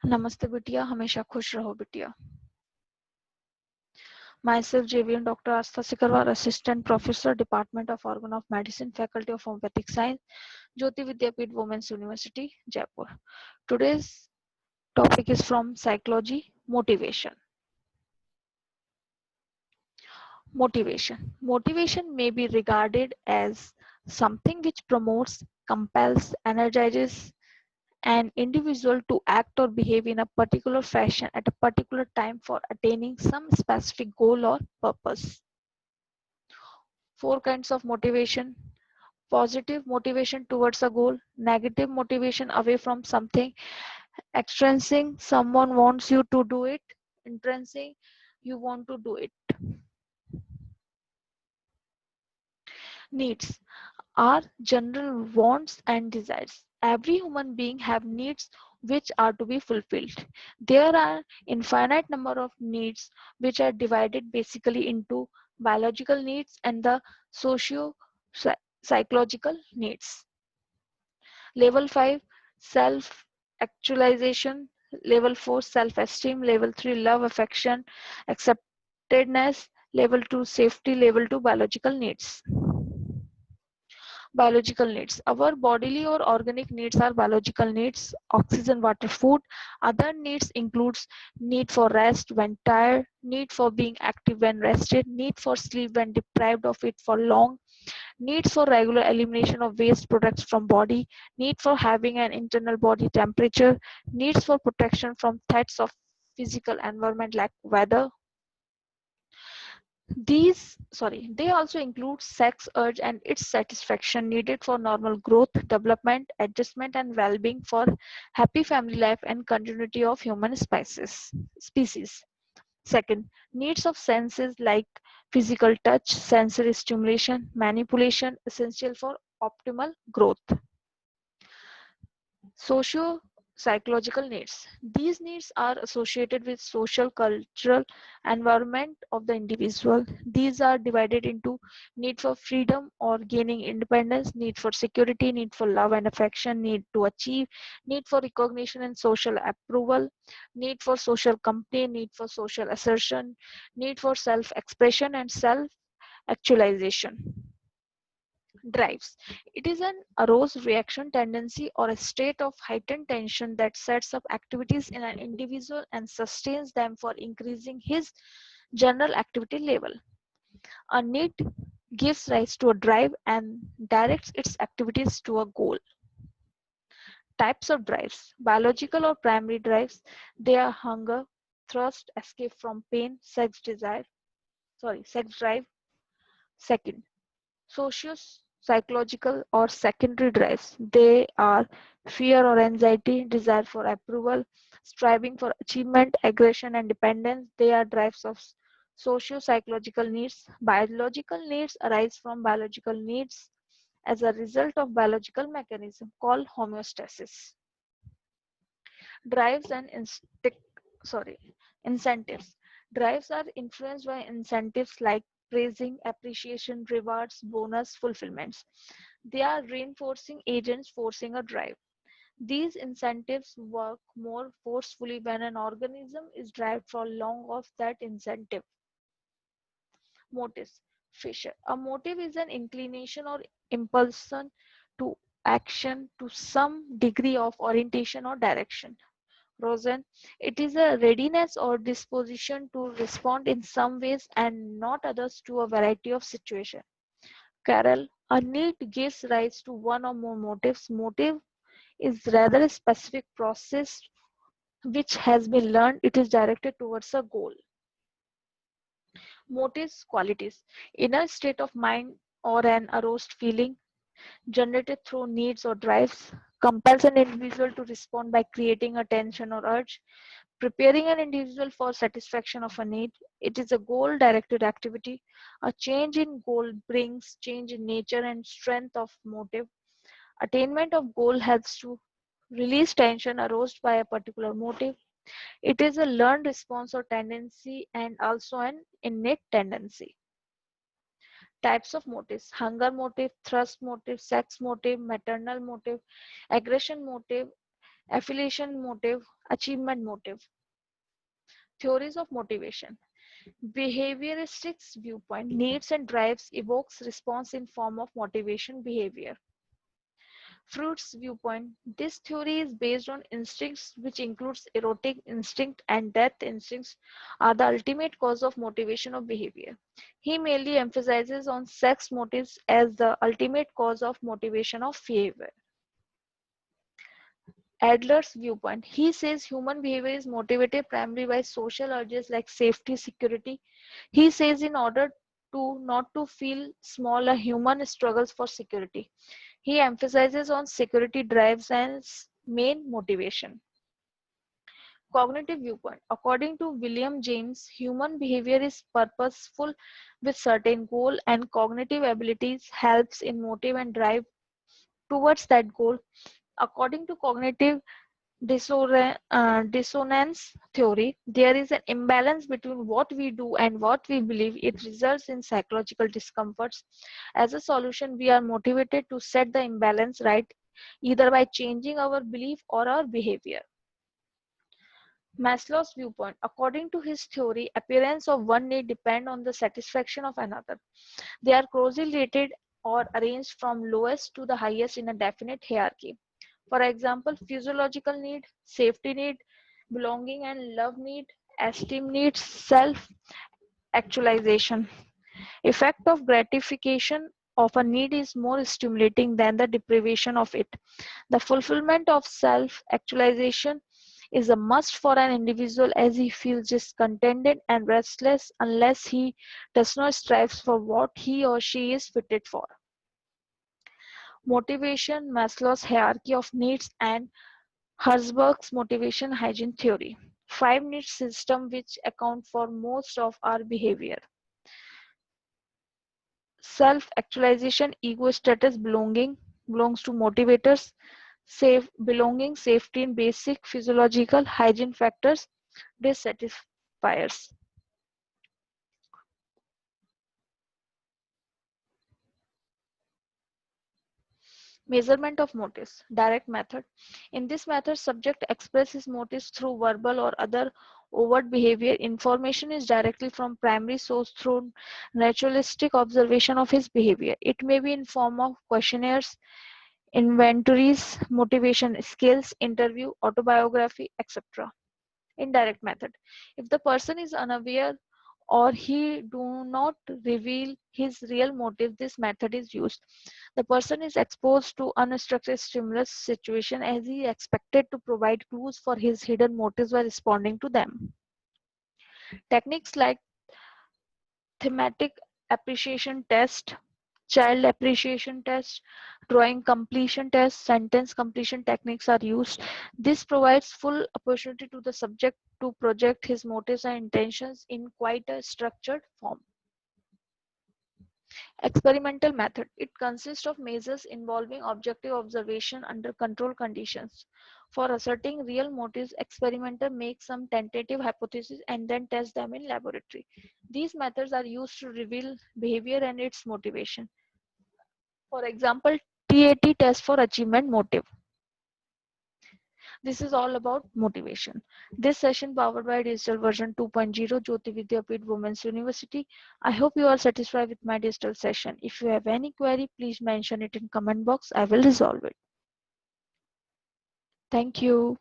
नमस्ते बिटिया, हमेशा खुश रहो बिटिया। Myself JVN Dr. Astha Sikarwar, Assistant Professor, Department of Organ of Medicine, Faculty of Homeopathic Science, Jyoti Vidyapeeth Women's University, Jaipur. Today's topic is from psychology, motivation. Motivation may be regarded as something which promotes, compels, energizes an individual to act or behave in a particular fashion at a particular time for attaining some specific goal or purpose. Four kinds of motivation: positive motivation towards a goal, negative motivation away from something, extrinsic, someone wants you to do it, intrinsic, you want to do it. Needs are general wants and desires. Every human being have needs which are to be fulfilled. There are infinite number of needs which are divided basically into biological needs and the socio psychological needs. Level 5, self actualization. Level 4, self esteem. Level 3, love, affection, acceptedness. Level 2, safety. Level 2, biological needs. Biological needs. Our bodily or organic needs are biological needs: oxygen, water, food. Other needs includes need for rest when tired, need for being active when rested, need for sleep when deprived of it for long, needs for regular elimination of waste products from body, need for having an internal body temperature, needs for protection from threats of physical environment like weather. They also include sex urge and its satisfaction needed for normal growth, development, adjustment, and well-being for happy family life and continuity of human species. Second, needs of senses like physical touch, sensory stimulation, manipulation, essential for optimal growth. Socio psychological needs. These needs are associated with social, cultural environment of the individual. These are divided into need for freedom or gaining independence, need for security, need for love and affection, need to achieve, need for recognition and social approval, need for social company, need for social assertion, need for self-expression and self-actualization. Drives. It is an aroused reaction tendency or a state of heightened tension that sets up activities in an individual and sustains them for increasing his general activity level. A need gives rise to a drive and directs its activities to a goal. Types of drives: biological or primary drives, they are hunger, thirst, escape from pain, sex drive. Second, socio-psychological or secondary drives. They are fear or anxiety, desire for approval, striving for achievement, aggression, and dependence. They are drives of socio-psychological needs. Biological needs arise from biological needs as a result of biological mechanism called homeostasis. Drives and incentives. Drives are influenced by incentives like praising, appreciation, rewards, bonus, fulfillments. They are reinforcing agents forcing a drive. These incentives work more forcefully when an organism is derived for long of that incentive. Motives. Fisher. A motive is an inclination or impulsion to action to some degree of orientation or direction. Rosen, it is a readiness or disposition to respond in some ways and not others to a variety of situations. Carol, a need gives rise to one or more motives. Motive is rather a specific process which has been learned. It is directed towards a goal. Motives, qualities. Inner state of mind or an aroused feeling generated through needs or drives compels an individual to respond by creating a tension or urge. Preparing an individual for satisfaction of a need. It is a goal directed activity. A change in goal brings change in nature and strength of motive. Attainment of goal helps to release tension aroused by a particular motive. It is a learned response or tendency and also an innate tendency. Types of motives: hunger motive, thirst motive, sex motive, maternal motive, aggression motive, affiliation motive, achievement motive. Theories of motivation. Behavioristics viewpoint needs and drives evokes response in form of motivation behavior. Fruits viewpoint. This theory is based on instincts which includes erotic instinct and death instincts are the ultimate cause of motivation of behavior. He mainly emphasizes on sex motives as the ultimate cause of motivation of behavior. Adler's viewpoint. He says human behavior is motivated primarily by social urges like safety, security. He says in order to not to feel small, a human struggles for security. He emphasizes on security drives as main motivation. Cognitive viewpoint. According to William James, human behavior is purposeful with certain goal and cognitive abilities helps in motive and drive towards that goal. According to cognitive dissonance theory, there is an imbalance between what we do and what we believe. It results in psychological discomforts. As a solution, we are motivated to set the imbalance right, either by changing our belief or our behavior. Maslow's viewpoint. According to his theory, appearance of one need depend on the satisfaction of another. They are closely related or arranged from lowest to the highest in a definite hierarchy. For example, physiological need, safety need, belonging and love need, esteem need, self actualization. Effect of gratification of a need is more stimulating than the deprivation of it. The fulfillment of self actualization is a must for an individual as he feels discontented and restless unless he does not strive for what he or she is fitted for. Motivation, Maslow's hierarchy of needs, and Herzberg's motivation hygiene theory. Five needs system which account for most of our behavior. Self-actualization, ego status, belonging belongs to motivators. Safe belonging, safety and basic physiological hygiene factors, dissatisfiers. Measurement of motives. Direct method. In this method, subject expresses motives through verbal or other overt behavior. Information is directly from primary source through naturalistic observation of his behavior. It may be in form of questionnaires, inventories, motivation skills, interview, autobiography, etc. Indirect method. If the person is unaware or he do not reveal his real motive, this method is used. The person is exposed to unstructured stimulus situation as he expected to provide clues for his hidden motives by responding to them. Techniques like thematic appreciation test, child appreciation test, drawing completion test, sentence completion techniques are used. This provides full opportunity to the subject to project his motives and intentions in quite a structured form. Experimental method. It consists of measures involving objective observation under controlled conditions. For asserting real motives, experimenter makes some tentative hypotheses and then test them in laboratory. These methods are used to reveal behavior and its motivation. For example, TAT test for achievement motive. This is all about motivation. This session powered by digital version 2.0 Jyoti Vidyapeeth Women's University. I hope you are satisfied with my digital session. If you have any query, please mention it in comment box. I will resolve it. Thank you.